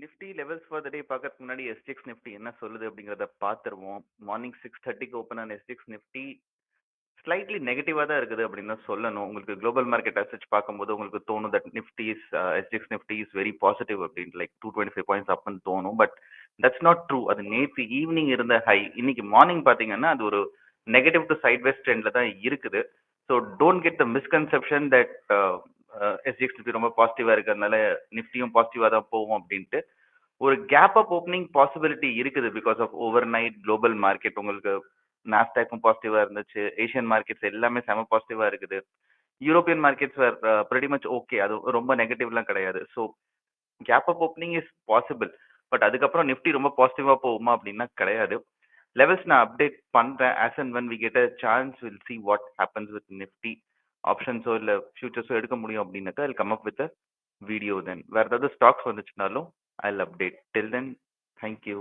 Nifty levels for the டே பார்க்கறதுக்கு முன்னாடி SGX Nifty என்ன சொல்லுது அப்படிங்கிறத பார்த்துருவோம். மார்னிங் 6:30க்கு ஓப்பன் ஆன எஸ்ஜிஎக்ஸ் நிஃப்டி ஸ்லைட்லி நெகட்டிவாக தான் இருக்குது அப்படின்னு தான் சொல்லணும். உங்களுக்கு குளோபல் மார்க்கெட் அசச் பார்க்கும்போது உங்களுக்கு தோணும் that Nifty is SGX Nifty is very positive அப்படின்னு லைக் 225 பாயிண்ட்ஸ் அப்னு தோணும். But that's not true. அது நேற்று ஈவினிங் இருந்த ஹை இன்னைக்கு மார்னிங் பார்த்தீங்கன்னா அது ஒரு நெகட்டிவ் டு சைட்வேஸ் ட்ரெண்ட்ல தான் இருக்குது. So don't get the misconception that SGX Nifty ரொம்ப பாசிட்டிவாக இருக்கிறதுனால நிஃப்டியும் பாசிட்டிவாக தான் போகும் அப்படின்ட்டு. ஒரு கேப் அப் ஓப்பனிங் பாசிபிலிட்டி இருக்குது because of overnight global market. உங்களுக்கு நாஸ்டாக்கும் பாசிட்டிவா இருந்துச்சு, ஏஷியன் மார்க்கெட்ஸ் எல்லாமே செம பாசிட்டிவா இருக்குது, European markets pretty much okay, அது ரொம்ப நெகட்டிவ்லாம் கிடையாது. So gap up opening is possible. But அதுக்கப்புறம் நிஃப்டி ரொம்ப பாசிட்டிவா போகுமா அப்படின்னா கிடையாது. லெவல்ஸ் நான் அப்டேட் பண்றேன். As and when we get a chance we'll see what happens with Nifty. ஆப்ஷன்ஸோ இல்ல ஃபியூச்சர்ஸோ எடுக்க முடியும் அப்படின்னாக்கா I'll come up with a video then. வேற ஏதாவது stocks வந்துச்சுனாலும் I'll update. Till then, thank you.